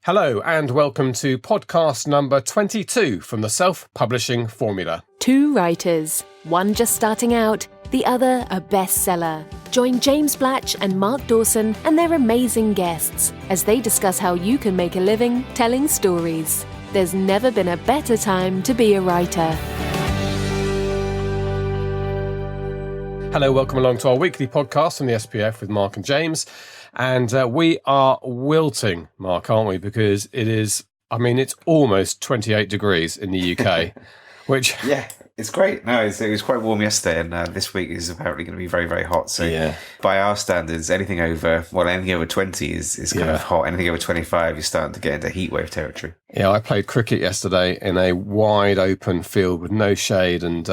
Hello and welcome to podcast number 22 from the Self-Publishing Formula. Two writers, one just starting out, the other a bestseller. Join James Blatch and Mark Dawson and their amazing guests as they discuss how you can make a living telling stories. There's never been a better time to be a writer. Hello, welcome along to our weekly podcast from the SPF with Mark and James. And we are wilting, Mark, aren't we? Because it's almost 28 degrees in the UK, which... Yeah, it's great. No, it was quite warm yesterday, and this week is apparently going to be very, very hot. So by our standards, anything over 20 is kind of hot. Anything over 25, you're starting to get into heat wave territory. Yeah, I played cricket yesterday in a wide open field with no shade, and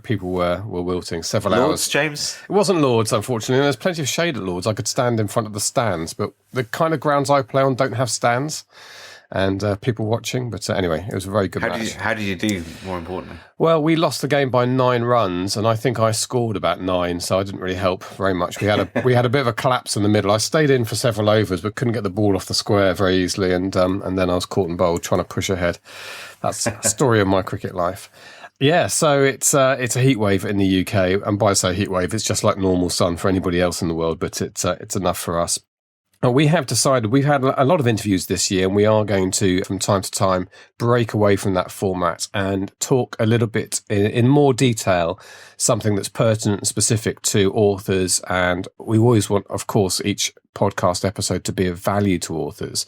people were wilting several Lords, hours. James? It wasn't Lords, unfortunately. There's plenty of shade at Lords. I could stand in front of the stands, but the kind of grounds I play on don't have stands. And people watching. But anyway, it was a very good match. How did you do, more importantly? Well, we lost the game by 9 runs, and I think I scored about 9, so I didn't really help very much. We had a bit of a collapse in the middle. I stayed in for several overs, but couldn't get the ball off the square very easily, and then I was caught and bowled trying to push ahead. That's a story of my cricket life. Yeah, so it's a heat wave in the UK, and by I say heat wave, it's just like normal sun for anybody else in the world, but it's enough for us. We have decided, we've had a lot of interviews this year, and we are going to, from time to time, break away from that format and talk a little bit in more detail, something that's pertinent and specific to authors. And we always want, of course, each podcast episode to be of value to authors.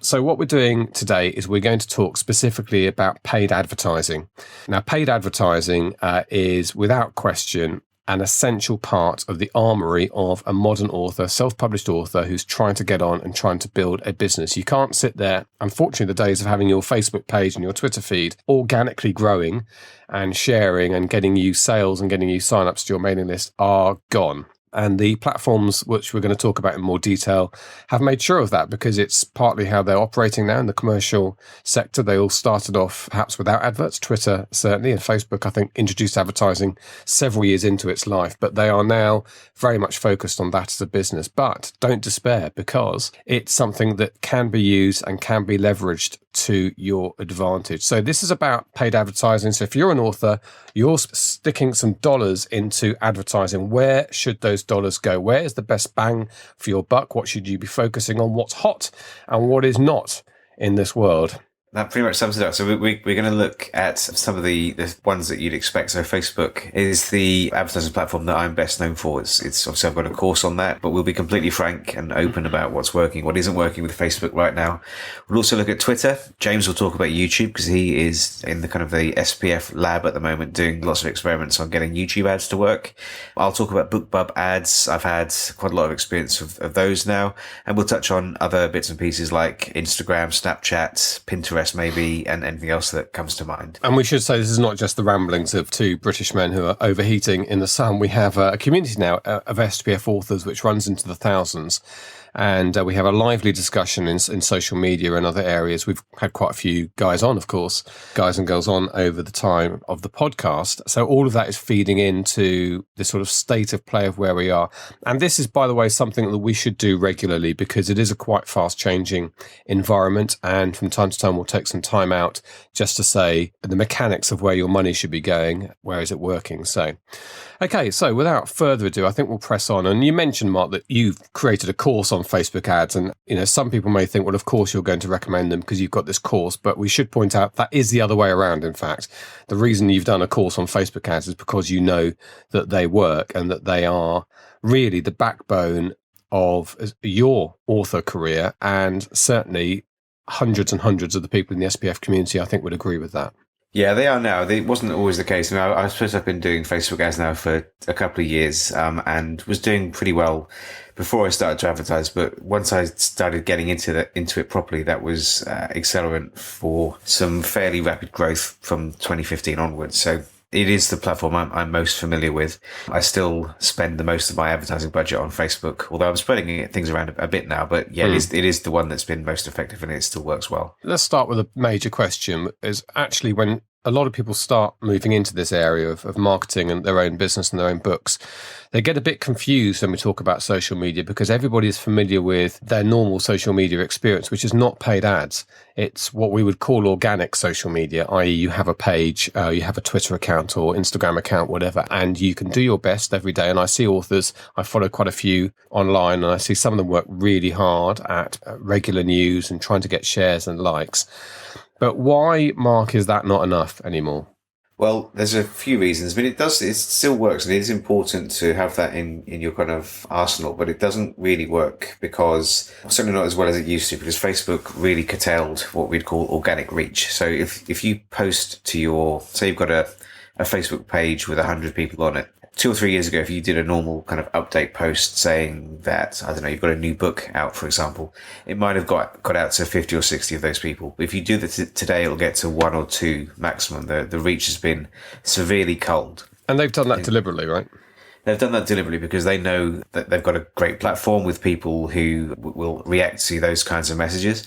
So what we're doing today is we're going to talk specifically about paid advertising. Now, paid advertising is, without question, an essential part of the armoury of a modern author, self-published author who's trying to get on and trying to build a business. You can't sit there. Unfortunately, the days of having your Facebook page and your Twitter feed organically growing and sharing and getting you sales and getting you sign-ups to your mailing list are gone. And the platforms, which we're going to talk about in more detail, have made sure of that because it's partly how they're operating now in the commercial sector. They all started off perhaps without adverts. Twitter, certainly, and Facebook, I think, introduced advertising several years into its life. But they are now very much focused on that as a business. But don't despair, because it's something that can be used and can be leveraged to your advantage. So this is about paid advertising. So if you're an author, you're sticking some dollars into advertising. Where should those dollars go? Where is the best bang for your buck? What should you be focusing on? What's hot and what is not in this world? That pretty much sums it up. So we're going to look at some of the ones that you'd expect. So Facebook is the advertising platform that I'm best known for. It's obviously I've got a course on that, but we'll be completely frank and open about what's working, what isn't working with Facebook right now. We'll also look at Twitter. James will talk about YouTube because he is in the kind of the SPF lab at the moment doing lots of experiments on getting YouTube ads to work. I'll talk about BookBub ads. I've had quite a lot of experience of those now, and we'll touch on other bits and pieces like Instagram, Snapchat, Pinterest, maybe, and anything else that comes to mind. And we should say this is not just the ramblings of two British men who are overheating in the sun. We have a community now of SPF authors which runs into the thousands. And we have a lively discussion in social media and other areas. We've had quite a few guys on, of course, guys and girls on over the time of the podcast. So all of that is feeding into the sort of state of play of where we are. And this is, by the way, something that we should do regularly because it is a quite fast changing environment. And from time to time, we'll take some time out just to say the mechanics of where your money should be going. Where is it working? So, okay, so without further ado, I think we'll press on. And you mentioned, Mark, that you've created a course on Facebook ads. And, some people may think, well, of course, you're going to recommend them because you've got this course. But we should point out that is the other way around, in fact. The reason you've done a course on Facebook ads is because you know that they work and that they are really the backbone of your author career. And certainly hundreds and hundreds of the people in the SPF community, I think, would agree with that. Yeah, they are now. It wasn't always the case. I suppose I've been doing Facebook ads now for a couple of years and was doing pretty well before I started to advertise. But once I started getting into it properly, that was accelerant for some fairly rapid growth from 2015 onwards. So it is the platform I'm most familiar with. I still spend the most of my advertising budget on Facebook, although I'm spreading things around a bit now. But yeah, it is the one that's been most effective and it still works well. Let's start with a major question. Is actually when a lot of people start moving into this area of marketing and their own business and their own books, they get a bit confused when we talk about social media because everybody is familiar with their normal social media experience, which is not paid ads. It's what we would call organic social media, i.e. you have a page, you have a Twitter account or Instagram account, whatever, and you can do your best every day. And I see authors, I follow quite a few online, and I see some of them work really hard at regular news and trying to get shares and likes. But why, Mark, is that not enough anymore? Well, there's a few reasons. I mean, it still works, and it is important to have that in your kind of arsenal, but it doesn't really work because, certainly not as well as it used to, because Facebook really curtailed what we'd call organic reach. So if you post to say you've got a Facebook page with 100 people on it, 2 or 3 years ago, if you did a normal kind of update post saying that, I don't know, you've got a new book out, for example, it might have got out to 50 or 60 of those people. If you do that today, it'll get to 1 or 2 maximum. The reach has been severely culled. And they've done that deliberately, right? They've done that deliberately because they know that they've got a great platform with people who will react to those kinds of messages.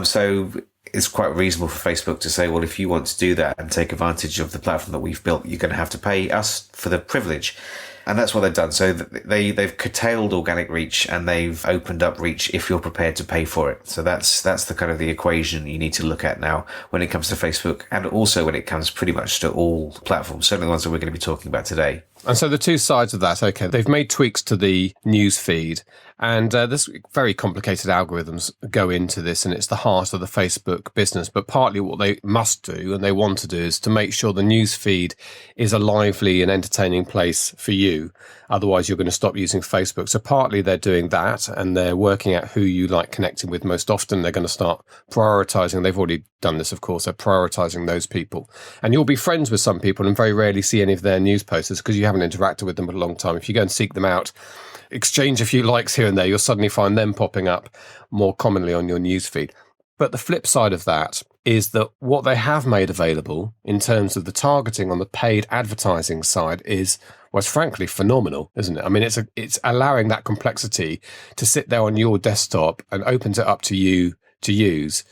So it's quite reasonable for Facebook to say, well, if you want to do that and take advantage of the platform that we've built, you're going to have to pay us for the privilege. And that's what they've done. So they've curtailed organic reach and they've opened up reach if you're prepared to pay for it. So that's the kind of the equation you need to look at now when it comes to Facebook, and also when it comes pretty much to all platforms, certainly the ones that we're going to be talking about today. And so the two sides of that, okay, they've made tweaks to the news feed, and there's very complicated algorithms go into this, and it's the heart of the Facebook business. But partly what they must do and they want to do is to make sure the news feed is a lively and entertaining place for you. Otherwise, you're going to stop using Facebook. So partly they're doing that, and they're working out who you like connecting with most often. They're going to start prioritizing. They've already done this, of course. They're prioritizing those people. And you'll be friends with some people and very rarely see any of their news posters because you haven't interacted with them for a long time. If you go and seek them out, exchange a few likes here and there, you'll suddenly find them popping up more commonly on your news feed. But the flip side of that is that what they have made available in terms of the targeting on the paid advertising side is, well, it's frankly phenomenal, isn't it? I mean, it's allowing that complexity to sit there on your desktop and opens it up to you to use.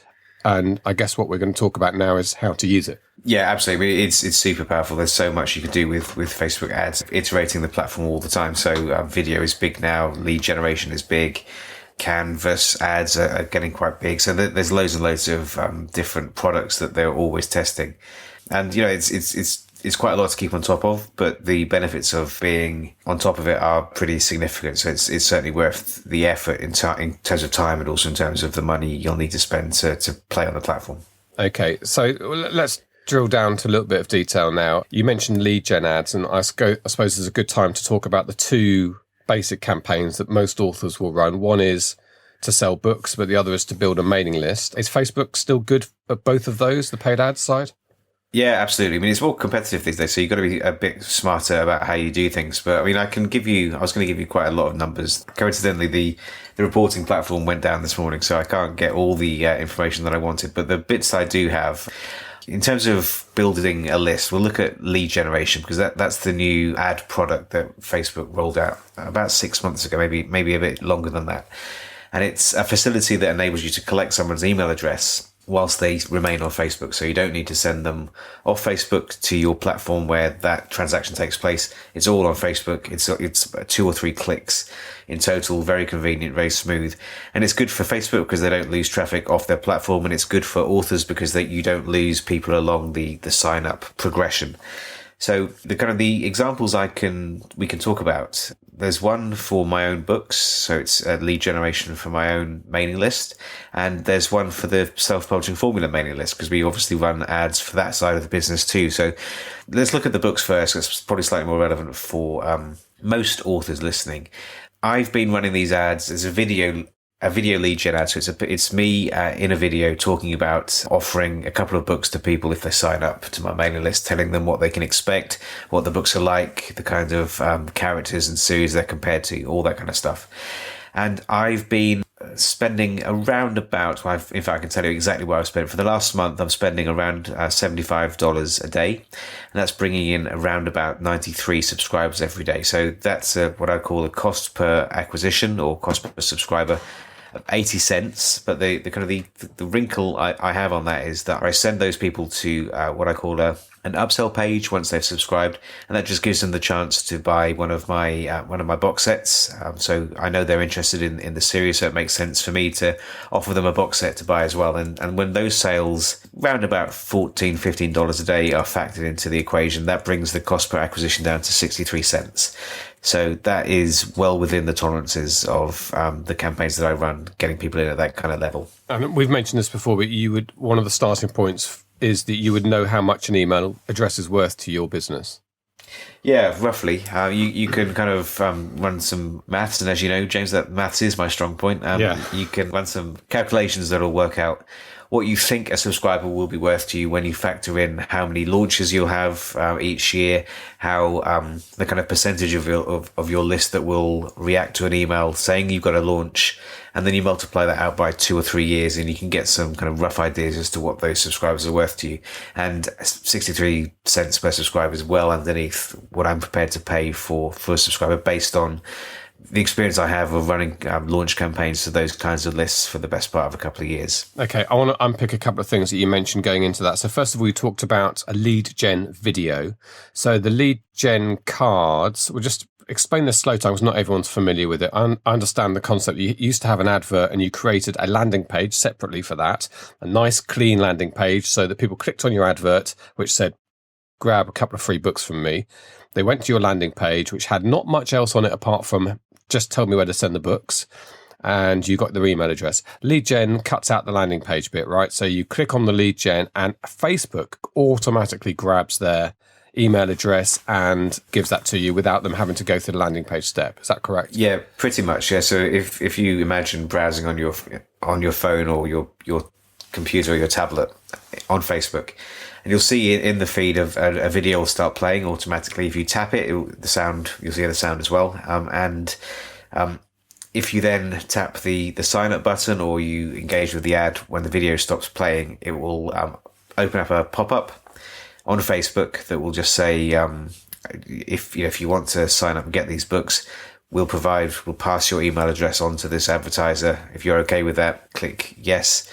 And I guess what we're going to talk about now is how to use it. Yeah, absolutely. It's super powerful. There's so much you can do with Facebook ads, iterating the platform all the time. So video is big now. Lead generation is big. Canvas ads are getting quite big. So there's loads and loads of different products that they're always testing. And, you know, it's quite a lot to keep on top of, but the benefits of being on top of it are pretty significant. So it's certainly worth the effort in terms of time and also in terms of the money you'll need to spend to play on the platform. Okay, so let's drill down to a little bit of detail now. You mentioned lead gen ads, and I suppose there's a good time to talk about the two basic campaigns that most authors will run. One is to sell books, but the other is to build a mailing list. Is Facebook still good at both of those, the paid ads side? Yeah, absolutely. I mean, it's more competitive these days, so you've got to be a bit smarter about how you do things. But I mean, I was going to give you quite a lot of numbers. Coincidentally, the reporting platform went down this morning, so I can't get all the information that I wanted. But the bits I do have, in terms of building a list, we'll look at lead generation because that's the new ad product that Facebook rolled out about 6 months ago, maybe a bit longer than that. And it's a facility that enables you to collect someone's email address whilst they remain on Facebook. So you don't need to send them off Facebook to your platform where that transaction takes place. It's all on Facebook. It's 2 or 3 clicks in total. Very convenient, very smooth. And it's good for Facebook because they don't lose traffic off their platform. And it's good for authors because you don't lose people along the sign up progression. So the examples we can talk about. There's one for my own books, so it's a lead generation for my own mailing list, and there's one for the self-publishing formula mailing list because we obviously run ads for that side of the business too. So let's look at the books first. It's probably slightly more relevant for most authors listening. I've been running these ads as a video lead gen ad. So it's me in a video talking about offering a couple of books to people if they sign up to my mailing list, telling them what they can expect, what the books are like, the kind of characters and series they're compared to, all that kind of stuff. And I've been spending around about, in fact, I can tell you exactly what I've spent. For the last month, I'm spending around $75 a day. And that's bringing in around about 93 subscribers every day. So that's what I call a cost per acquisition or cost per subscriber 80 cents. But the kind of the wrinkle I have on that is that I send those people to what I call an upsell page once they've subscribed, and that just gives them the chance to buy one of my box sets. So I know they're interested in the series, so it makes sense for me to offer them a box set to buy as well. And when those sales, round about $14-15 a day, are factored into the equation, that brings the cost per acquisition down to 63 cents. So that is well within the tolerances of the campaigns that I run, getting people in at that kind of level. And we've mentioned this before, but one of the starting points is that you would know how much an email address is worth to your business. Yeah, roughly. You can kind of run some maths, and as you know, James, that maths is my strong point. You can run some calculations that'll work out what you think a subscriber will be worth to you when you factor in how many launches you'll have each year, how the kind of percentage of your list that will react to an email saying you've got a launch, and then you multiply that out by 2 or 3 years, and you can get some kind of rough ideas as to what those subscribers are worth to you. And 63 cents per subscriber is well underneath what I'm prepared to pay for a subscriber, based on the experience I have of running launch campaigns to those kinds of lists for the best part of a couple of years. Okay, I want to unpick a couple of things that you mentioned going into that. So first of all, you talked about a lead gen video. So the lead gen cards, we'll just explain this slow time because not everyone's familiar with it. I understand the concept. You used to have an advert and you created a landing page separately for that, a nice clean landing page so that people clicked on your advert, which said, grab a couple of free books from me. They went to your landing page, which had not much else on it apart from just tell me where to send the books, and you got their email address. Lead gen cuts out the landing page bit, right? So you click on the lead gen and Facebook automatically grabs their email address and gives that to you without them having to go through the landing page step. Is that correct? Yeah, pretty much. Yeah. So if you imagine browsing on your phone or your computer or your tablet on Facebook, and you'll see in the feed of a video will start playing automatically. If you tap it, you'll see the sound as well. If you then tap the sign up button or you engage with the ad when the video stops playing, it will open up a pop up on Facebook that will just say, if you want to sign up and get these books, we'll pass your email address on to this advertiser. If you're okay with that, click yes.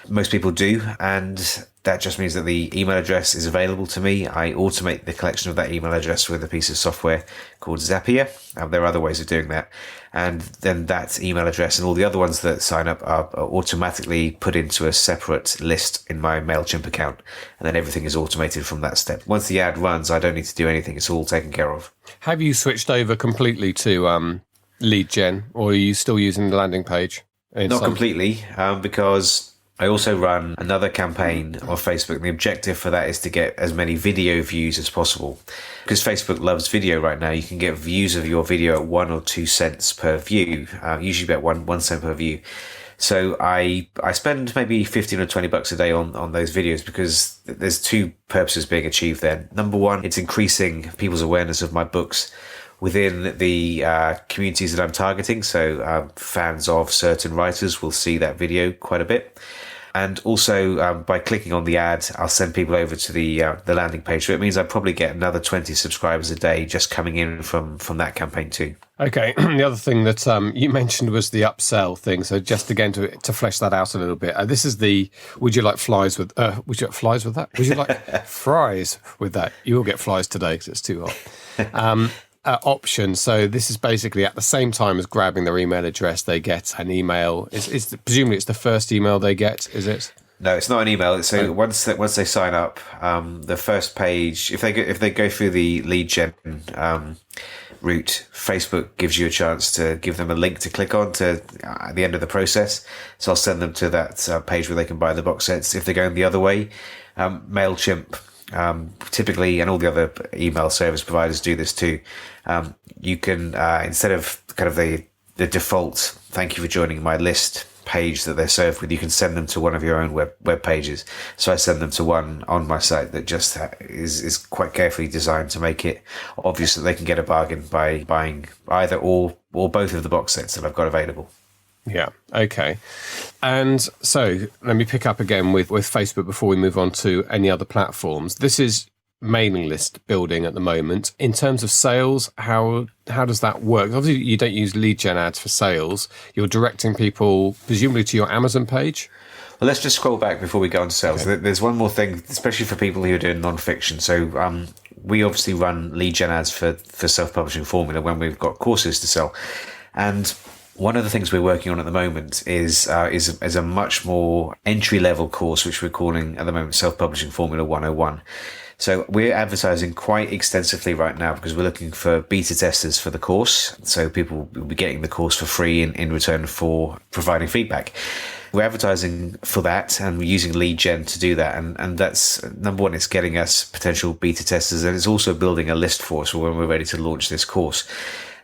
Most people do, and that just means that the email address is available to me. I automate the collection of that email address with a piece of software called Zapier. There are other ways of doing that. And then that email address and all the other ones that sign up are automatically put into a separate list in my MailChimp account. And then everything is automated from that step. Once the ad runs, I don't need to do anything. It's all taken care of. Have you switched over completely to lead gen, or are you still using the landing page? Not completely, because I also run another campaign on Facebook, and the objective for that is to get as many video views as possible. Because Facebook loves video right now, you can get views of your video at 1 or 2 cents per view, usually about 1 cent per view. So I spend maybe $15 or $20 a day on those videos, because there's 2 purposes being achieved there. Number one, it's increasing people's awareness of my books within the communities that I'm targeting. So fans of certain writers will see that video quite a bit. And also, by clicking on the ad, I'll send people over to the landing page. So it means I probably get another 20 subscribers a day just coming in from that campaign too. Okay. The other thing that you mentioned was the upsell thing. So just again to flesh that out a little bit, this is the would you like flies with that? Would you like fries with that? You will get flies today because it's too hot. Option. So this is basically at the same time as grabbing their email address, they get an email. Presumably it's the first email they get, is it? No, it's not an email. So once they sign up, the first page, if they go through the lead gen route, Facebook gives you a chance to give them a link to click on to at the end of the process. So I'll send them to that page where they can buy the box sets. If they're going the other way, MailChimp typically, and all the other email service providers do this too. You can instead of kind of the default "thank you for joining my list" page that they're served with, you can send them to one of your own web pages. So I send them to one on my site that just is quite carefully designed to make it obvious that they can get a bargain by buying either or both of the box sets that I've got available. Yeah. Okay. And so let me pick up again with Facebook before we move on to any other platforms. This is mailing list building at the moment. In terms of sales, how does that work? Obviously, you don't use lead gen ads for sales. You're directing people presumably to your Amazon page. Well, let's just scroll back before we go on to sales. Okay. There's one more thing, especially for people who are doing non-fiction. So we obviously run lead gen ads for self-publishing formula when we've got courses to sell. And one of the things we're working on at the moment is a much more entry-level course, which we're calling at the moment Self-Publishing Formula 101. So we're advertising quite extensively right now because we're looking for beta testers for the course. So people will be getting the course for free in return for providing feedback. We're advertising for that and we're using lead gen to do that. And that's number one, it's getting us potential beta testers, and it's also building a list for us for when we're ready to launch this course.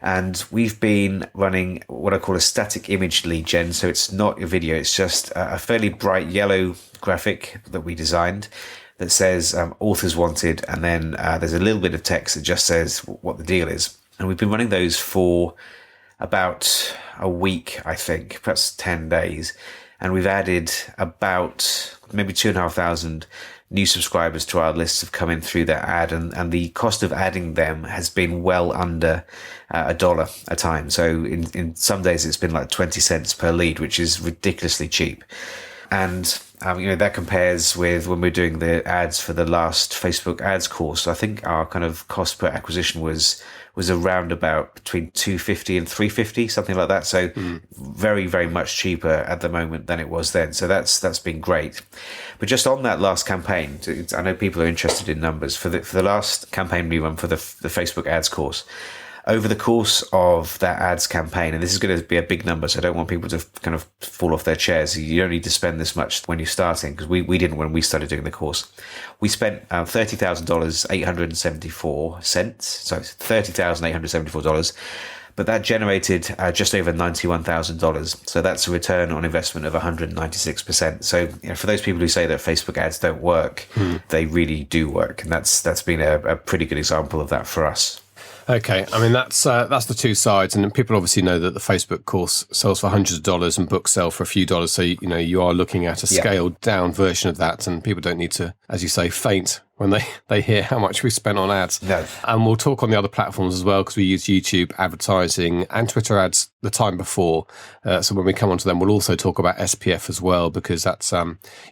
And we've been running what I call a static image lead gen. So it's not a video, it's just a fairly bright yellow graphic that we designed that says authors wanted, and then there's a little bit of text that just says what the deal is. And we've been running those for about a week, I think, perhaps 10 days. And we've added about maybe 2,500 new subscribers to our lists have come in through that ad. And the cost of adding them has been well under $1 a time. So in some days it's been like 20 cents per lead, which is ridiculously cheap. And that compares with when we're doing the ads for the last Facebook ads course. I think our kind of cost per acquisition was around about between $250 and $350, something like that. So very, very much cheaper at the moment than it was then. So that's been great. But just on that last campaign, I know people are interested in numbers. For the last campaign we run for the Facebook ads course, over the course of that ads campaign, and this is going to be a big number, so I don't want people to kind of fall off their chairs. You don't need to spend this much when you're starting, because we didn't when we started doing the course. We spent $30,874, so $30,874, but that generated just over $91,000. So that's a return on investment of 196%. So for those people who say that Facebook ads don't work, they really do work, and that's been a pretty good example of that for us. Okay, I mean that's the two sides, and people obviously know that the Facebook course sells for hundreds of dollars and books sell for a few dollars. So you are looking at a scaled down version of that, and people don't need to, as you say, faint when they hear how much we spent on ads. No. And we'll talk on the other platforms as well, because we use YouTube advertising and Twitter ads the time before. So when we come onto them, we'll also talk about SPF as well, because that's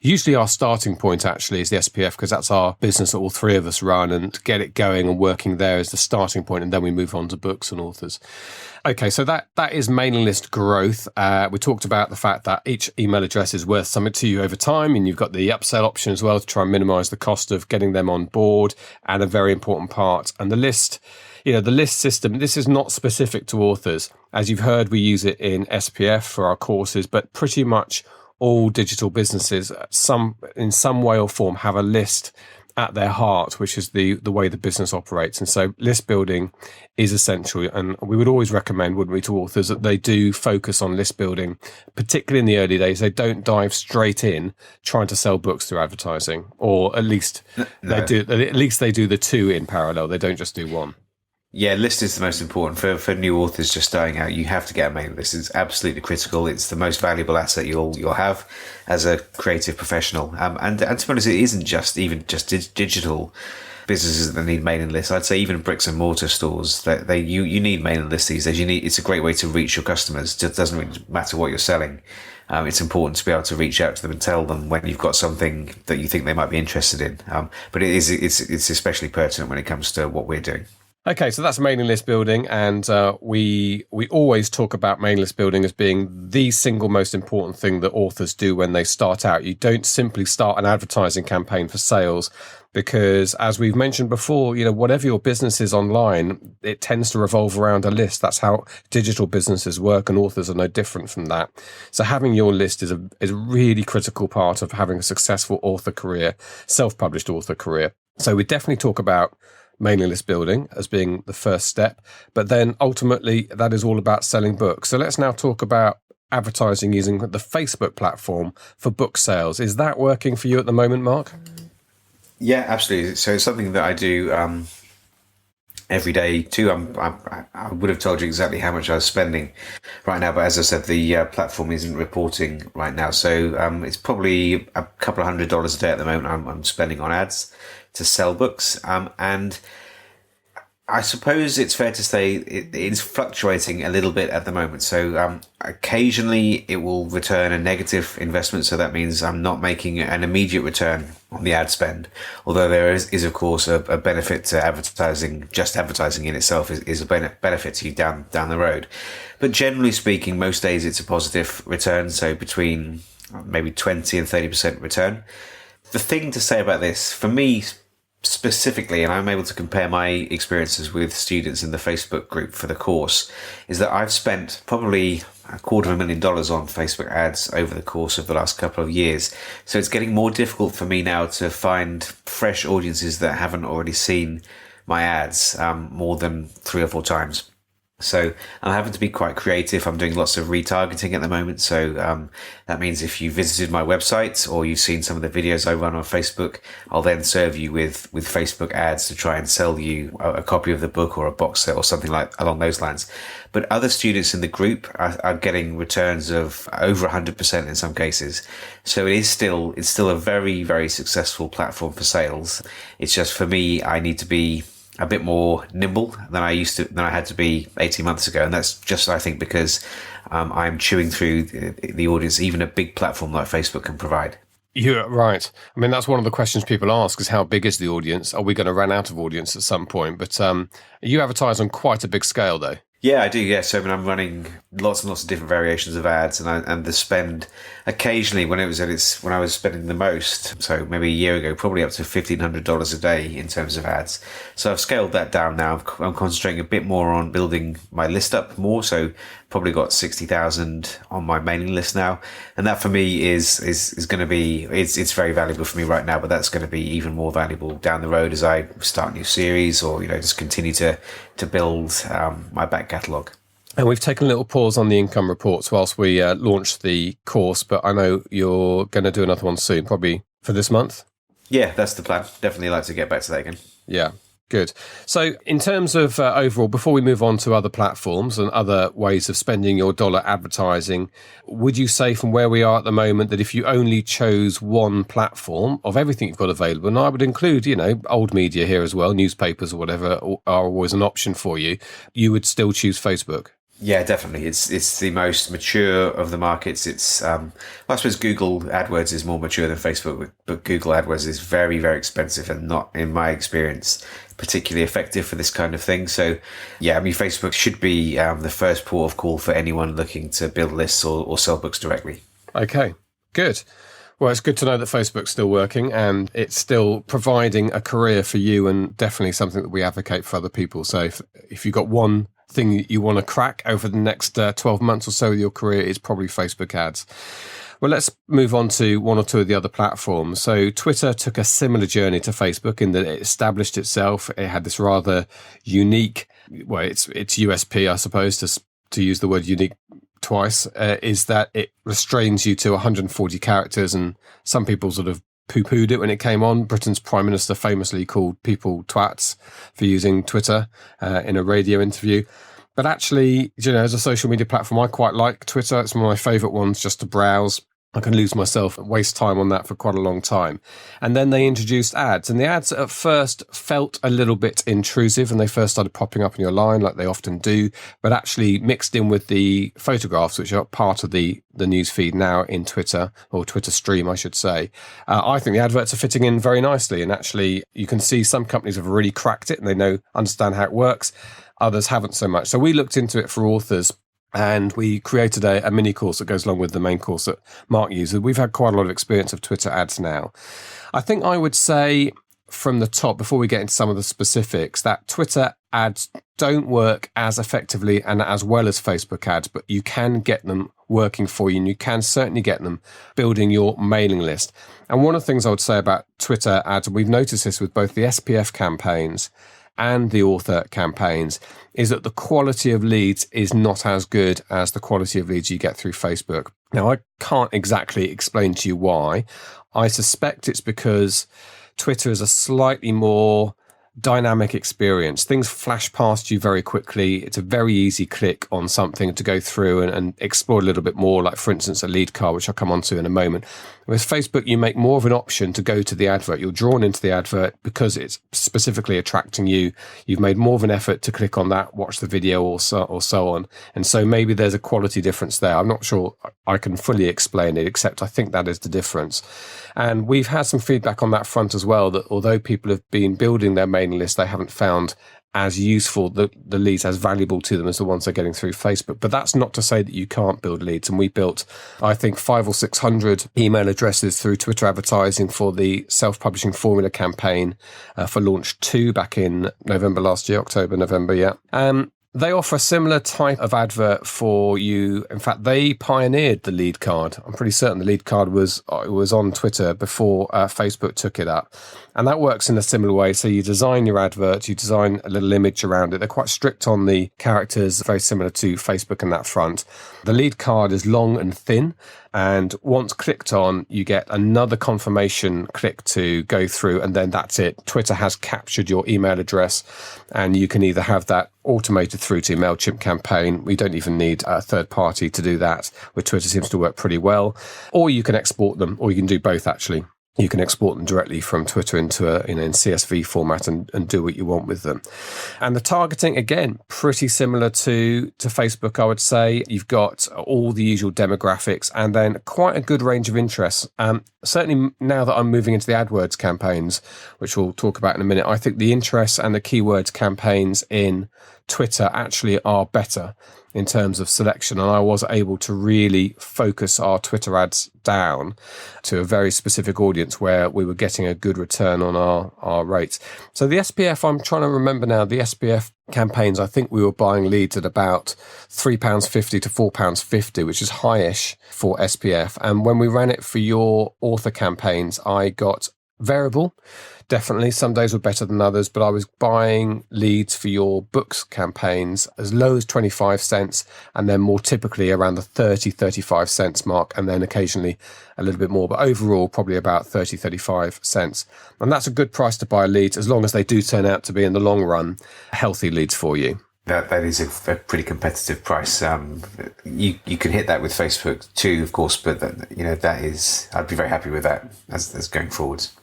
usually our starting point actually is the SPF, because that's our business that all three of us run, and get it going and working there is the starting point, and then we move on to books and authors. Okay, so that is mailing list growth. We talked about the fact that each email address is worth something to you over time, and you've got the upsell option as well to try and minimize the cost of getting them on board, and a very important part. And the list, the list system, this is not specific to authors. As you've heard, we use it in SPF for our courses, but pretty much all digital businesses in some way or form have a list at their heart, which is the way the business operates. And so list building is essential. And we would always recommend, wouldn't we, to authors that they do focus on list building, particularly in the early days. They don't dive straight in trying to sell books through advertising, or at least they do the two in parallel. They don't just do one. Yeah, list is the most important for new authors just starting out. You have to get a mailing list. It's absolutely critical. It's the most valuable asset you'll have as a creative professional. And to be honest, it isn't just digital businesses that need mailing lists. I'd say even bricks and mortar stores that you need mailing lists these days. It's a great way to reach your customers. It doesn't really matter what you're selling. It's important to be able to reach out to them and tell them when you've got something that you think they might be interested in. But it's especially pertinent when it comes to what we're doing. Okay, so that's mailing list building, and we always talk about mailing list building as being the single most important thing that authors do when they start out. You don't simply start an advertising campaign for sales, because as we've mentioned before, whatever your business is online, it tends to revolve around a list. That's how digital businesses work, and authors are no different from that. So having your list is a really critical part of having a successful author career, self-published author career. So we definitely talk about mailing list building as being the first step, but then ultimately that is all about selling books. So let's now talk about advertising using the Facebook platform for book sales. Is that working for you at the moment, Mark? Yeah, absolutely. So it's something that I do every day too. I would have told you exactly how much I was spending right now, but as I said, the platform isn't reporting right now, so it's probably a couple of $100 a day at the moment. I'm spending on ads to sell books, and I suppose it's fair to say it's fluctuating a little bit at the moment. So occasionally it will return a negative investment. So that means I'm not making an immediate return on the ad spend. Although there is of course, a benefit to advertising. Just advertising in itself is a benefit to you down the road. But generally speaking, most days it's a positive return. So between maybe 20 and 30% return. The thing to say about this, for me, specifically, and I'm able to compare my experiences with students in the Facebook group for the course, is that I've spent probably $250,000 on Facebook ads over the course of the last couple of years. So it's getting more difficult for me now to find fresh audiences that haven't already seen my ads more than 3 or 4 times. So I'm having to be quite creative. I'm doing lots of retargeting at the moment. So that means if you visited my website or you've seen some of the videos I run on Facebook, I'll then serve you with Facebook ads to try and sell you a copy of the book or a box set or something like along those lines. But other students in the group are getting returns of over 100% in some cases. So it's still a very, very successful platform for sales. It's just for me, I need to be a bit more nimble than I had to be 18 months ago. And that's just, I think, because I'm chewing through the audience even a big platform like Facebook can provide. You're right. I mean, that's one of the questions people ask is how big is the audience? Are we going to run out of audience at some point? But you advertise on quite a big scale, though. Yeah, I do. Yes, I mean, I'm running lots and lots of different variations of ads, and the spend occasionally when I was spending the most. So maybe a year ago, probably up to $1,500 a day in terms of ads. So I've scaled that down now. I'm concentrating a bit more on building my list up more. So probably got 60,000 on my mailing list now, and that for me is going to be it's very valuable for me right now. But that's going to be even more valuable down the road as I start new series or just continue to build my back catalogue. And we've taken a little pause on the income reports whilst we launch the course, but I know you're going to do another one soon, probably for this month. Yeah, that's the plan. Definitely like to get back to that again. Yeah, good. So in terms of overall, before we move on to other platforms and other ways of spending your dollar advertising, would you say from where we are at the moment that if you only chose one platform of everything you've got available, and I would include, old media here as well, newspapers or whatever are always an option for you, you would still choose Facebook? Yeah, definitely. It's the most mature of the markets. I suppose Google AdWords is more mature than Facebook, but Google AdWords is very, very expensive and not, in my experience, particularly effective for this kind of thing. So, yeah, I mean, Facebook should be the first port of call for anyone looking to build lists or sell books directly. Okay, good. Well, it's good to know that Facebook's still working and it's still providing a career for you, and definitely something that we advocate for other people. So if you've got one thing that you want to crack over the next 12 months or so of your career, is probably Facebook ads. Well, let's move on to one or two of the other platforms. So Twitter took a similar journey to Facebook in that it established itself. It had this rather unique, well, it's USP, I suppose, to use the word unique twice, is that it restrains you to 140 characters, and some people sort of poo-pooed it when it came on. Britain's Prime Minister famously called people twats for using Twitter in a radio interview. But actually, as a social media platform, I quite like Twitter. It's one of my favourite ones just to browse. I can lose myself and waste time on that for quite a long time. And then they introduced ads. And the ads at first felt a little bit intrusive when they first started popping up in your line, like they often do, but actually mixed in with the photographs, which are part of the news feed now in Twitter, or Twitter stream, I should say. I think the adverts are fitting in very nicely. And actually, you can see some companies have really cracked it and they understand how it works. Others haven't so much. So we looked into it for authors, and we created a mini course that goes along with the main course that Mark uses. We've had quite a lot of experience of Twitter ads now. I think I would say from the top, before we get into some of the specifics, that Twitter ads don't work as effectively and as well as Facebook ads, but you can get them working for you, and you can certainly get them building your mailing list. And one of the things I would say about Twitter ads, and we've noticed this with both the SPF campaigns and the author campaigns, is that the quality of leads is not as good as the quality of leads you get through Facebook. Now, I can't exactly explain to you why. I suspect it's because Twitter is a slightly more dynamic experience. Things flash past you very quickly. It's a very easy click on something to go through and explore a little bit more, like, for instance, a lead card, which I'll come on to in a moment. With Facebook, you make more of an option to go to the advert. You're drawn into the advert because it's specifically attracting you. You've made more of an effort to click on that, watch the video or so on. And so maybe there's a quality difference there. I'm not sure I can fully explain it, except I think that is the difference. And we've had some feedback on that front as well, that although people have been building their mailing list, they haven't found as useful, the leads as valuable to them as the ones they're getting through Facebook. But that's not to say that you can't build leads. And we built, I think, 500 or 600 email addresses through Twitter advertising for the self-publishing formula campaign for launch 2 back in November last year, October, November, yeah. They offer a similar type of advert for you. In fact, they pioneered the lead card. I'm pretty certain the lead card was on Twitter before Facebook took it up. And that works in a similar way. So you design your advert, you design a little image around it. They're quite strict on the characters, very similar to Facebook in that front. The lead card is long and thin. And once clicked on, you get another confirmation click to go through, and then that's it. Twitter has captured your email address, and you can either have that automated through to your MailChimp campaign. We don't even need a third party to do that, which Twitter seems to work pretty well. Or you can export them, or you can do both, actually. You can export them directly from Twitter into in CSV format and do what you want with them. And the targeting, again, pretty similar to Facebook, I would say. You've got all the usual demographics and then quite a good range of interests. Certainly now that I'm moving into the AdWords campaigns, which we'll talk about in a minute, I think the interests and the keywords campaigns in Twitter actually are better in terms of selection. And I was able to really focus our Twitter ads down to a very specific audience where we were getting a good return on our rates. So the SPF, I'm trying to remember now, the SPF campaigns, I think we were buying leads at about £3.50 to £4.50, which is highish for SPF. And when we ran it for your author campaigns, I got variable. Definitely, some days were better than others, but I was buying leads for your books campaigns as low as 25 cents and then more typically around the 35 cents mark, and then occasionally a little bit more, but overall probably about 35 cents. And that's a good price to buy leads as long as they do turn out to be in the long run healthy leads for you. That is a pretty competitive price. You can hit that with Facebook too, of course, but that is, I'd be very happy with that as going forwards.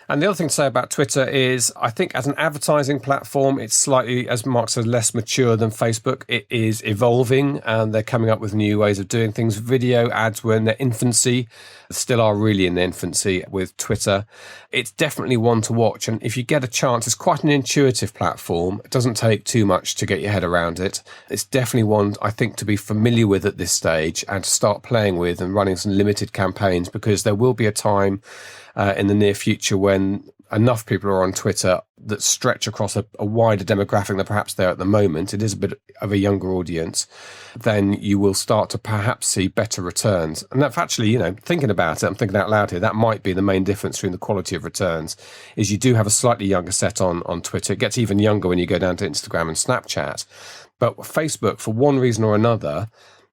And the other thing to say about Twitter is, I think as an advertising platform, it's slightly, as Mark says, less mature than Facebook. It is evolving and they're coming up with new ways of doing things. Video ads were in their infancy, still are really in their infancy with Twitter. It's definitely one to watch. And if you get a chance, it's quite an intuitive platform. It doesn't take too much to get your head around it. It's definitely one, I think, to be familiar with at this stage and to start playing with and running some limited campaigns, because there will be a time in the near future when enough people are on Twitter that stretch across a wider demographic than perhaps they're at the moment. It is a bit of a younger audience. Then you will start to perhaps see better returns. And that's actually, thinking about it, I'm thinking out loud here, that might be the main difference between the quality of returns, is you do have a slightly younger set on Twitter. It gets even younger when you go down to Instagram and Snapchat. But Facebook, for one reason or another,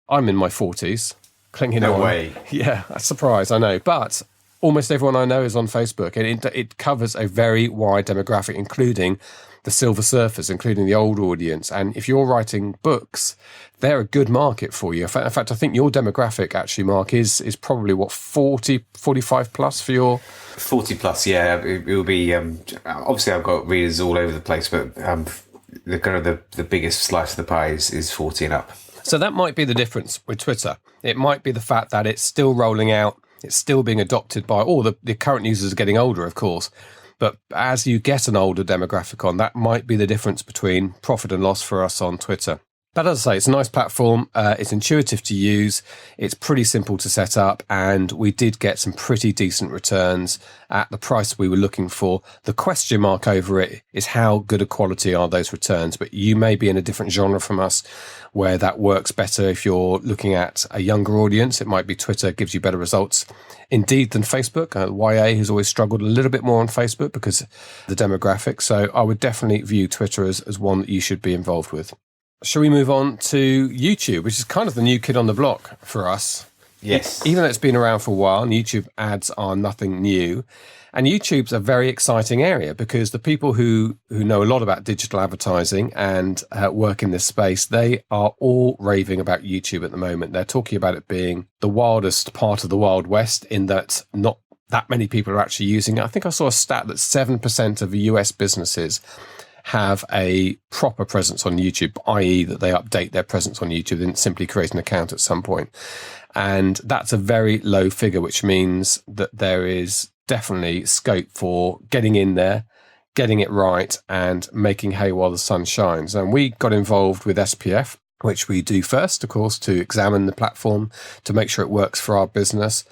I'm in my 40s, clinging on. No way. Yeah, a surprise, I know. But almost everyone I know is on Facebook, and it covers a very wide demographic, including the silver surfers, including the old audience. And if you're writing books, they're a good market for you. In fact, I think your demographic, actually, Mark, is probably, 45 plus for your... 40 plus, yeah. It will be... obviously, I've got readers all over the place, but the kind of the biggest slice of the pie is 40 and up. So that might be the difference with Twitter. It might be the fact that it's still rolling out. It's still being adopted by all the current users are getting older, of course. But as you get an older demographic on, that might be the difference between profit and loss for us on Twitter. But as I say, it's a nice platform. It's intuitive to use. It's pretty simple to set up. And we did get some pretty decent returns at the price we were looking for. The question mark over it is how good a quality are those returns? But you may be in a different genre from us where that works better. If you're looking at a younger audience, it might be Twitter gives you better results indeed than Facebook. YA has always struggled a little bit more on Facebook because of the demographic. So I would definitely view Twitter as one that you should be involved with. Shall we move on to YouTube, which is kind of the new kid on the block for us? Yes. Even though it's been around for a while, and YouTube ads are nothing new. And YouTube's a very exciting area because the people who know a lot about digital advertising and work in this space, they are all raving about YouTube at the moment. They're talking about it being the wildest part of the Wild West, in that not that many people are actually using it. I think I saw a stat that 7% of US businesses have a proper presence on YouTube, i.e. that they update their presence on YouTube and simply create an account at some point. And that's a very low figure, which means that there is definitely scope for getting in there, getting it right, and making hay while the sun shines. And we got involved with SPF, which we do first, of course, to examine the platform to make sure it works for our business.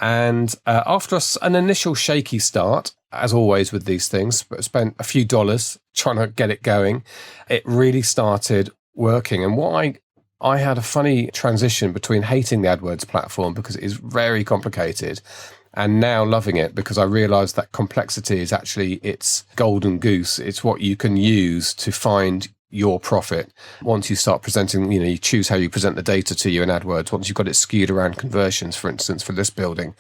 And after an initial shaky start, as always with these things, but spent a few dollars trying to get it going, it really started working. And what I had a funny transition between hating the AdWords platform because it is very complicated, and now loving it because I realized that complexity is actually its golden goose. It's what you can use to find your profit. Once you start presenting, you choose how you present the data to you in AdWords. Once you've got it skewed around conversions, for instance, for this building,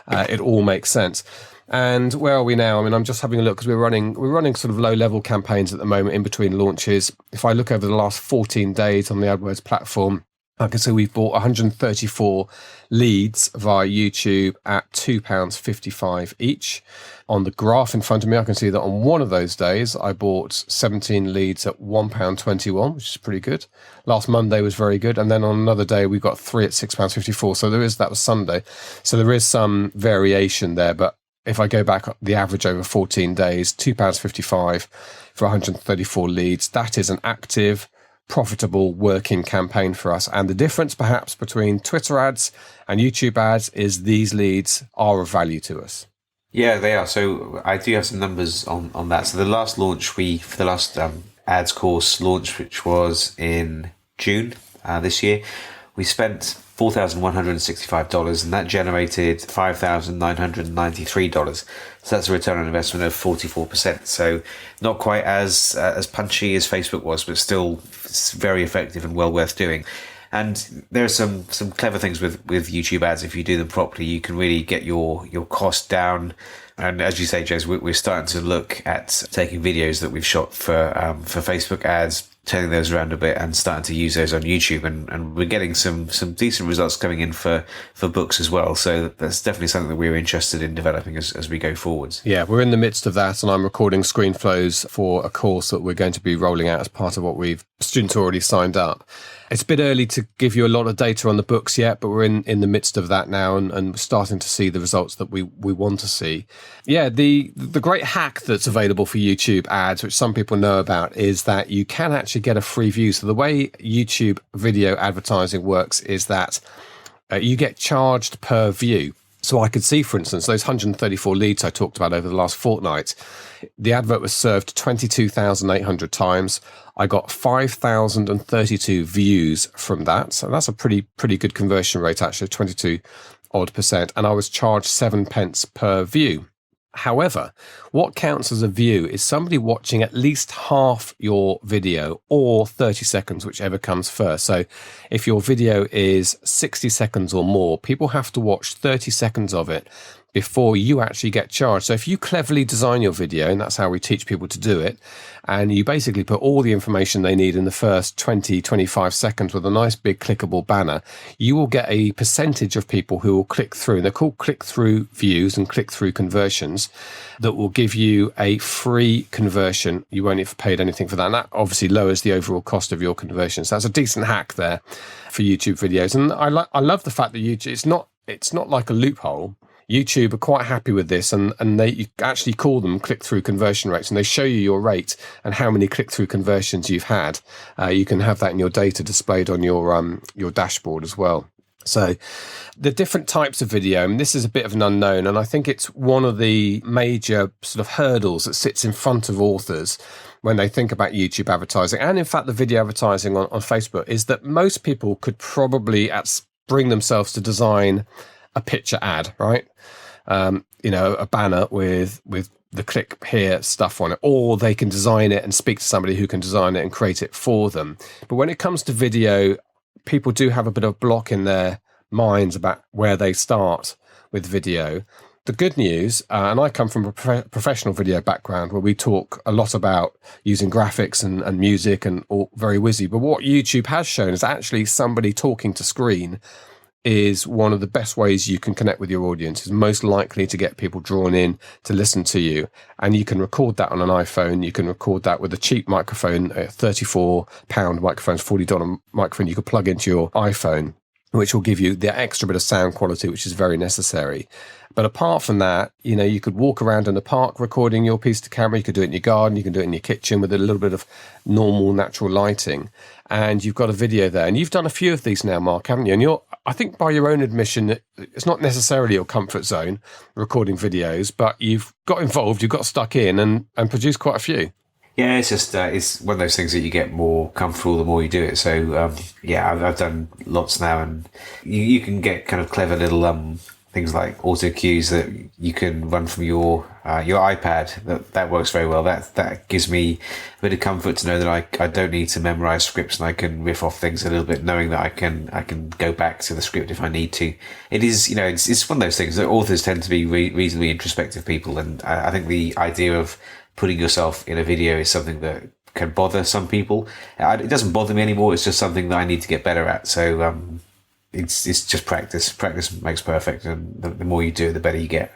it all makes sense. And where are we now? I mean, I'm just having a look because we're running sort of low level campaigns at the moment in between launches. If I look over the last 14 days on the AdWords platform, I can see we've bought 134 leads via YouTube at £2.55 each. On the graph in front of me, I can see that on one of those days, I bought 17 leads at £1.21, which is pretty good. Last Monday was very good. And then on another day, we got 3 at £6.54. So that was Sunday. So there is some variation there. But if I go back, the average over 14 days, £2.55 for 134 leads, that is an active, profitable working campaign for us. And the difference perhaps between Twitter ads and YouTube ads is these leads are of value to us. Yeah, they are. So I do have some numbers on that. So the last launch for the last ads course launch, which was in June this year, we spent $4,165 and that generated $5,993. So that's a return on investment of 44%. So not quite as punchy as Facebook was, but still very effective and well worth doing. And there are some clever things with YouTube ads. If you do them properly, you can really get your cost down. And as you say, James, we're starting to look at taking videos that we've shot for Facebook ads, turning those around a bit and starting to use those on YouTube. And we're getting some decent results coming in for books as well. So that's definitely something that we're interested in developing as we go forwards. Yeah, we're in the midst of that, and I'm recording screen flows for a course that we're going to be rolling out as part of what students already signed up. It's a bit early to give you a lot of data on the books yet, but we're in the midst of that now and starting to see the results that we want to see. Yeah, the great hack that's available for YouTube ads, which some people know about, is that you can actually get a free view. So the way YouTube video advertising works is that you get charged per view. So I could see, for instance, those 134 leads I talked about over the last fortnight, the advert was served 22,800 times. I got 5,032 views from that. So that's a pretty good conversion rate, actually, 22%. And I was charged 7 pence per view. However, what counts as a view is somebody watching at least half your video or 30 seconds, whichever comes first. So if your video is 60 seconds or more, people have to watch 30 seconds of it before you actually get charged. So if you cleverly design your video, and that's how we teach people to do it, and you basically put all the information they need in the first 20, 25 seconds with a nice big clickable banner, you will get a percentage of people who will click through. They're called click-through views and click-through conversions that will give you a free conversion. You won't have paid anything for that. And that obviously lowers the overall cost of your conversions. So that's a decent hack there for YouTube videos. And I love the fact that YouTube, it's not like a loophole. YouTube are quite happy with this, and you actually call them click-through conversion rates, and they show you your rate and how many click-through conversions you've had. You can have that in your data displayed on your dashboard as well. So the different types of video, and this is a bit of an unknown, and I think it's one of the major sort of hurdles that sits in front of authors when they think about YouTube advertising, and in fact the video advertising on Facebook, is that most people could probably bring themselves to design a picture ad, right? A banner with the click here stuff on it, or they can design it and speak to somebody who can design it and create it for them. But when it comes to video, people do have a bit of block in their minds about where they start with video. The good news, and I come from a professional video background where we talk a lot about using graphics and music and all very whizzy. But what YouTube has shown is actually somebody talking to screen is one of the best ways you can connect with your audience, is most likely to get people drawn in to listen to you. And you can record that on an iPhone. You can record that with a cheap microphone, a £34 microphone, $40 microphone you could plug into your iPhone, which will give you the extra bit of sound quality, which is very necessary. But apart from that, you could walk around in the park recording your piece to camera. You could do it in your garden. You can do it in your kitchen with a little bit of normal, natural lighting. And you've got a video there. And you've done a few of these now, Mark, haven't you? And I think by your own admission, it's not necessarily your comfort zone, recording videos, but you've got involved, you've got stuck in and produced quite a few. Yeah, it's just it's one of those things that you get more comfortable the more you do it. So I've done lots now, and you can get kind of clever little things like auto cues that you can run from your iPad. That works very well. That gives me a bit of comfort to know that I don't need to memorize scripts, and I can riff off things a little bit, knowing that I can go back to the script if I need to. It is it's one of those things that authors tend to be reasonably introspective people, and I think the idea of putting yourself in a video is something that can bother some people. It doesn't bother me anymore. It's just something that I need to get better at. So it's just practice. Practice makes perfect, and the more you do it, the better you get.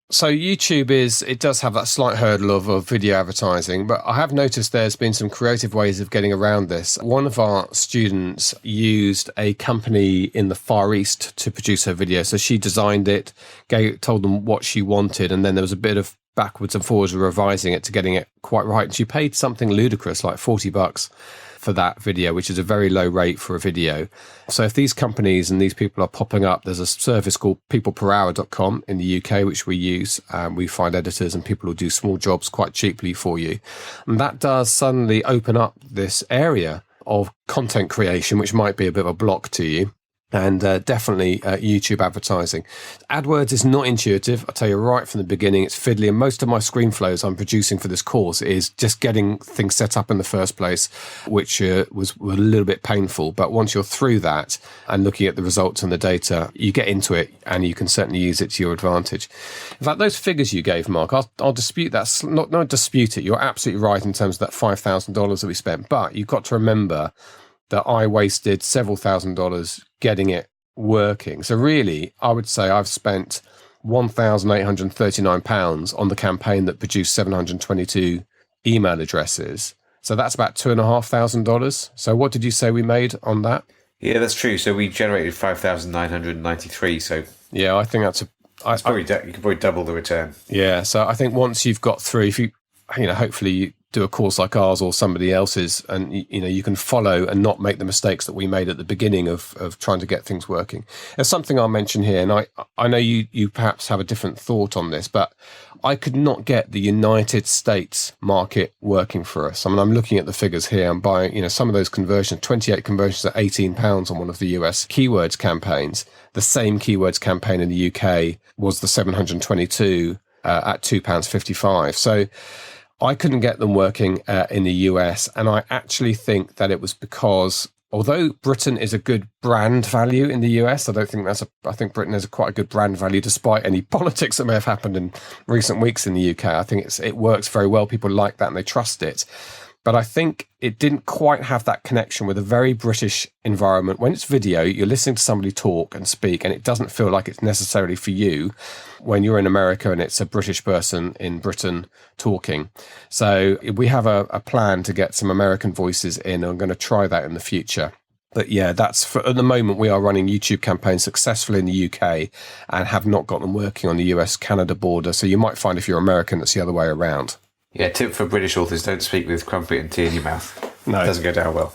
So YouTube it does have that slight hurdle of video advertising, but I have noticed there's been some creative ways of getting around this. One of our students used a company in the Far East to produce her video. So she designed it, told them what she wanted, and then there was a bit of backwards and forwards revising it to getting it quite right. And she paid something ludicrous, like $40 for that video, which is a very low rate for a video. So if these companies and these people are popping up, there's a service called peopleperhour.com in the UK, which we use. We find editors and people who do small jobs quite cheaply for you. And that does suddenly open up this area of content creation, which might be a bit of a block to you. And definitely YouTube advertising. AdWords is not intuitive. I'll tell you right from the beginning, it's fiddly. And most of my screen flows I'm producing for this course is just getting things set up in the first place, which were a little bit painful. But once you're through that and looking at the results and the data, you get into it and you can certainly use it to your advantage. In fact, those figures you gave, Mark, I'll dispute that. Not dispute it. You're absolutely right in terms of that $5,000 that we spent. But you've got to remember that I wasted several $1,000s getting it working. So really, I would say I've spent £1,839 on the campaign that produced 722 email addresses. So that's about $2,500. So what did you say we made on that? Yeah, that's true. So we generated 5,993. So yeah, I think that's you could probably double the return. Yeah. So I think once you've got through, if you hopefully you do a course like ours or somebody else's, and you can follow and not make the mistakes that we made at the beginning of trying to get things working. There's something I'll mention here, and I know you perhaps have a different thought on this, but I could not get the United States market working for us. I mean, I'm looking at the figures here. I'm buying, some of those conversions, 28 conversions at £18 on one of the US keywords campaigns. The same keywords campaign in the UK was the 722 at £2.55. So I couldn't get them working in the US, and I actually think that it was because, although Britain is a good brand value in the US, I think Britain has quite a good brand value despite any politics that may have happened in recent weeks in the UK. I think it works very well. People like that and they trust it. But I think it didn't quite have that connection with a very British environment. When it's video, you're listening to somebody talk and speak, and it doesn't feel like it's necessarily for you when you're in America and it's a British person in Britain talking. So we have a plan to get some American voices in. I'm going to try that in the future. But yeah, at the moment, we are running YouTube campaigns successfully in the UK and have not got them working on the US-Canada border. So you might find if you're American, it's the other way around. Yeah, tip for British authors, don't speak with crumpet and tea in your mouth. No. It doesn't go down well.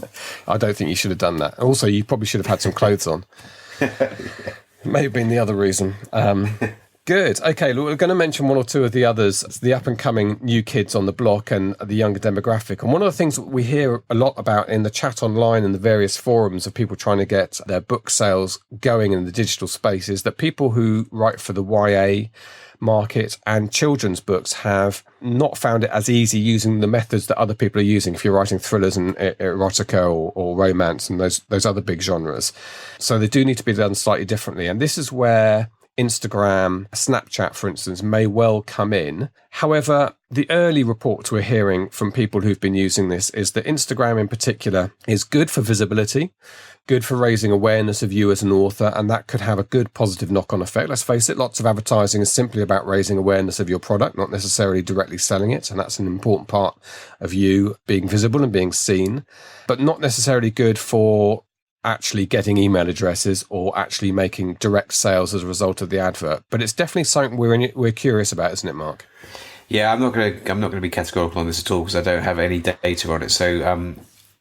I don't think you should have done that. Also, you probably should have had some clothes on. Yeah. May have been the other reason. Good. Okay, look, we're going to mention one or two of the others, the up-and-coming new kids on the block and the younger demographic. And one of the things that we hear a lot about in the chat online and the various forums of people trying to get their book sales going in the digital space is that people who write for the YA market, and children's books have not found it as easy using the methods that other people are using if you're writing thrillers and erotica or romance and those other big genres. So they do need to be done slightly differently. And this is where Instagram, Snapchat, for instance, may well come in. However, the early reports we're hearing from people who've been using this is that Instagram in particular is good for visibility, good for raising awareness of you as an author, and that could have a good positive knock-on effect. Let's face it, lots of advertising is simply about raising awareness of your product, not necessarily directly selling it, and that's an important part of you being visible and being seen, but not necessarily good for actually getting email addresses or actually making direct sales as a result of the advert. But it's definitely something we're curious about, isn't it, Mark? Yeah, I'm not going to be categorical on this at all because I don't have any data on it. So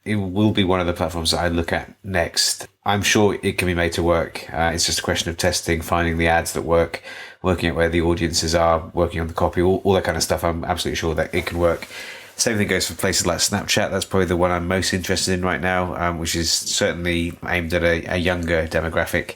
it will be one of the platforms that I look at next. I'm sure it can be made to work. It's just a question of testing, finding the ads that work, working out where the audiences are, working on the copy, all that kind of stuff. I'm absolutely sure that it can work. Same thing goes for places like Snapchat. That's probably the one I'm most interested in right now, which is certainly aimed at a younger demographic.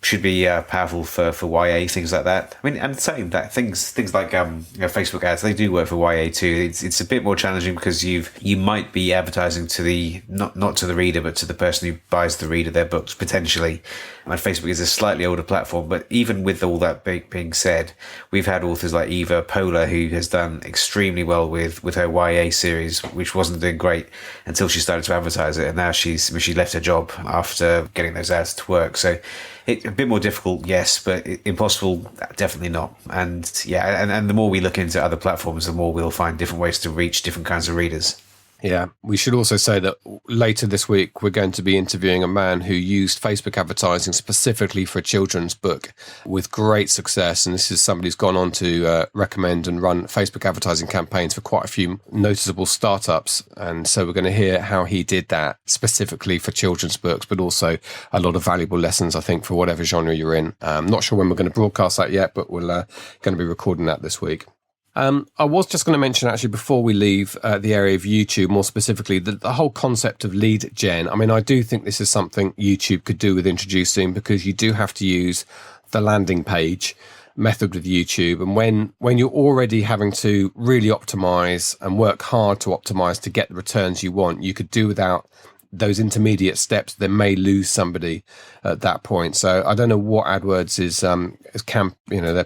Should be powerful for YA, things like that. I mean, and saying that things like Facebook ads, they do work for YA too. It's a bit more challenging because you might be advertising to the not to the reader, but to the person who buys the reader their books potentially. And Facebook is a slightly older platform, but even with all that being said, we've had authors like Eva Poehler who has done extremely well with her YA series, which wasn't doing great until she started to advertise it, and now she left her job after getting those ads to work. So it's a bit more difficult, yes, but impossible, definitely not. And yeah, and the more we look into other platforms, the more we'll find different ways to reach different kinds of readers. Yeah, we should also say that later this week, we're going to be interviewing a man who used Facebook advertising specifically for a children's book with great success. And this is somebody who's gone on to recommend and run Facebook advertising campaigns for quite a few noticeable startups. And so we're going to hear how he did that specifically for children's books, but also a lot of valuable lessons, I think, for whatever genre you're in. I'm not sure when we're going to broadcast that yet, but we're going to be recording that this week. I was just going to mention, actually, before we leave the area of YouTube, more specifically, the whole concept of lead gen. I mean, I do think this is something YouTube could do with introducing, because you do have to use the landing page method with YouTube. And when you're already having to really optimize and work hard to optimize to get the returns you want, you could do without those intermediate steps that may lose somebody at that point. So I don't know what AdWords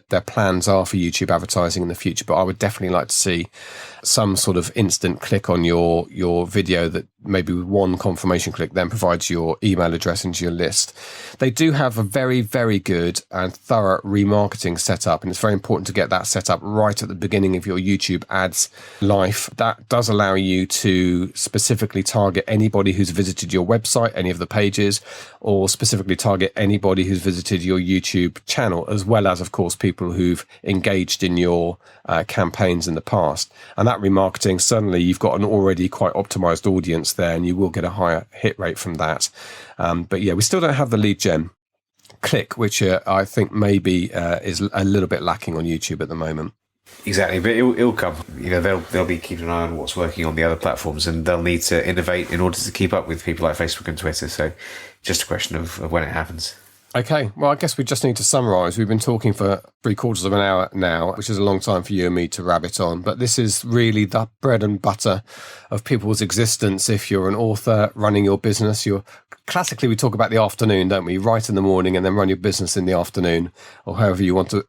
their plans are for YouTube advertising in the future, but I would definitely like to see some sort of instant click on your video that maybe with one confirmation click then provides your email address into your list. They do have a very, very good and thorough remarketing setup, and it's very important to get that set up right at the beginning of your YouTube ads life. That does allow you to specifically target anybody who's visited your website, any of the pages, or specifically target anybody who's visited your YouTube channel, as well as, of course, people who've engaged in your campaigns in the past. And that remarketing, suddenly you've got an already quite optimized audience there, and you will get a higher hit rate from that. But yeah, we still don't have the lead gen click, which I think maybe is a little bit lacking on YouTube at the moment. Exactly, but it'll come. They'll be keeping an eye on what's working on the other platforms, and they'll need to innovate in order to keep up with people like Facebook and Twitter. So, just a question of when it happens. Okay, well, I guess we just need to summarise. We've been talking for 3/4 of an hour now, which is a long time for you and me to rabbit on. But this is really the bread and butter of people's existence. If you're an author running your business, classically we talk about the afternoon, don't we? Write in the morning and then run your business in the afternoon, or however you want to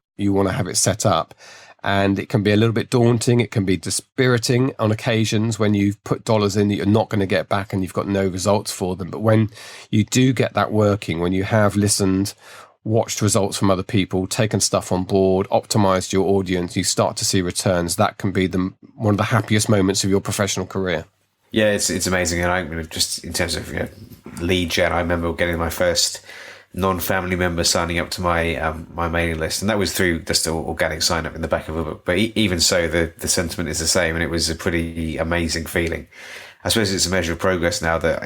have it set up. And it can be a little bit daunting. It can be dispiriting on occasions when you've put dollars in that you're not going to get back and you've got no results for them. But when you do get that working, when you have listened, watched results from other people, taken stuff on board, optimized your audience, you start to see returns. That can be one of the happiest moments of your professional career. Yeah, it's amazing. And I just in terms of lead gen, I remember getting my first non-family member signing up to my my mailing list, and that was through just an organic sign up in the back of a book. But even so, the sentiment is the same, and it was a pretty amazing feeling. I suppose it's a measure of progress now that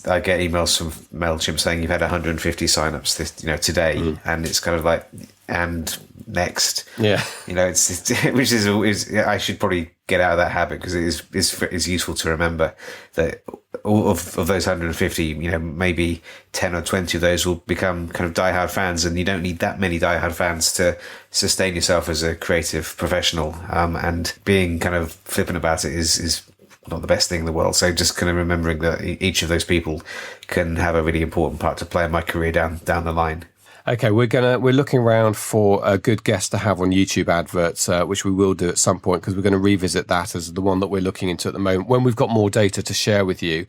I get emails from MailChimp saying you've had 150 signups today, and it's kind of like, and next, yeah, it's which is I should probably get out of that habit, because it's useful to remember that all of those 150, maybe 10 or 20 of those will become kind of diehard fans, and you don't need that many diehard fans to sustain yourself as a creative professional. And being kind of flippant about it is not the best thing in the world. So just kind of remembering that each of those people can have a really important part to play in my career down the line. Okay, we're looking around for a good guest to have on YouTube adverts, which we will do at some point, because we're going to revisit that as the one that we're looking into at the moment when we've got more data to share with you.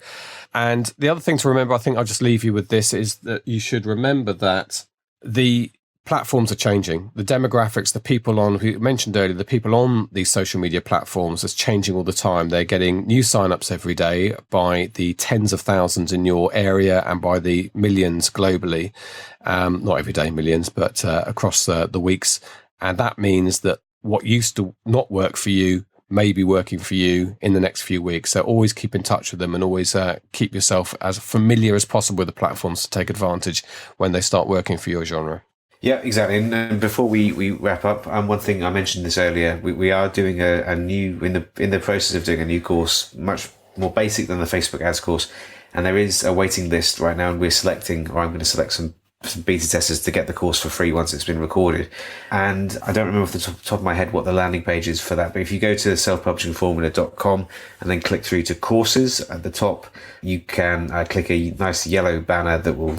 And the other thing to remember, I think I'll just leave you with this, is that you should remember that the platforms are changing. The demographics, the people on, who mentioned earlier, the people on these social media platforms is changing all the time. They're getting new signups every day by the tens of thousands in your area and by the millions globally. Not every day millions, but across the weeks. And that means that what used to not work for you may be working for you in the next few weeks. So always keep in touch with them, and always keep yourself as familiar as possible with the platforms to take advantage when they start working for your genre. Yeah, exactly. And before we wrap up, one thing I mentioned this earlier, we are doing a new, in the process of doing a new course, much more basic than the Facebook ads course. And there is a waiting list right now, and we're selecting, or I'm going to select some beta testers to get the course for free once it's been recorded. And I don't remember off the top of my head what the landing page is for that, but if you go to selfpublishingformula.com and then click through to courses at the top, you can click a nice yellow banner that will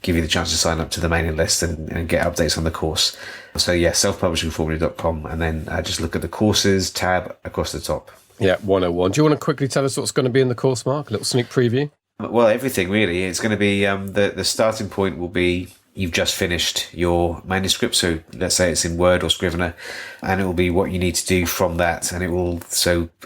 give you the chance to sign up to the mailing list and get updates on the course. So yeah, selfpublishingformula.com, and then just look at the courses tab across the top. Yeah, 101. Do you want to quickly tell us what's going to be in the course, Mark? A little sneak preview? Well, everything really. It's going to be the starting point will be you've just finished your manuscript. So let's say it's in Word or Scrivener, and it will be what you need to do from that. And it will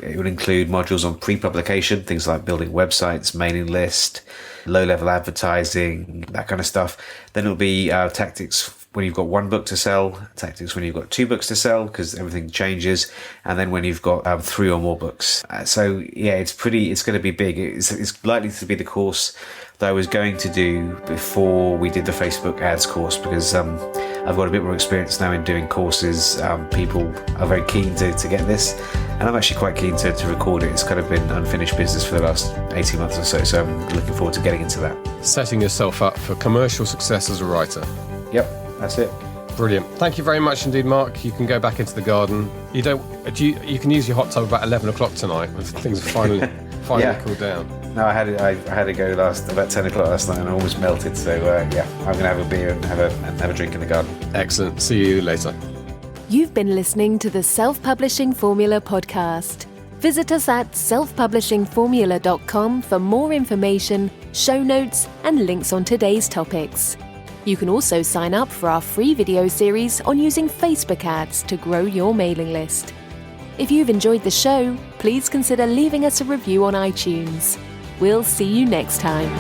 include modules on pre-publication, things like building websites, mailing list, low-level advertising, that kind of stuff. Then it'll be tactics when you've got one book to sell, tactics when you've got two books to sell, because everything changes, and then when you've got 3 or more books. So yeah, it's going to be big. It's likely to be the course that I was going to do before we did the Facebook ads course, because I've got a bit more experience now in doing courses. People are very keen to get this, and I'm actually quite keen to record it. It's kind of been unfinished business for the last 18 months or so I'm looking forward to getting into that. Setting yourself up for commercial success as a writer. Yep, that's it. Brilliant. Thank you very much indeed, Mark. You can go back into the garden. You can use your hot tub about 11 o'clock tonight when things have finally cooled down. No, I had to go about 10 o'clock last night, and I almost melted. So I'm going to have a beer and have a drink in the garden. Excellent. See you later. You've been listening to the Self-Publishing Formula podcast. Visit us at selfpublishingformula.com for more information, show notes, and links on today's topics. You can also sign up for our free video series on using Facebook ads to grow your mailing list. If you've enjoyed the show, please consider leaving us a review on iTunes. We'll see you next time.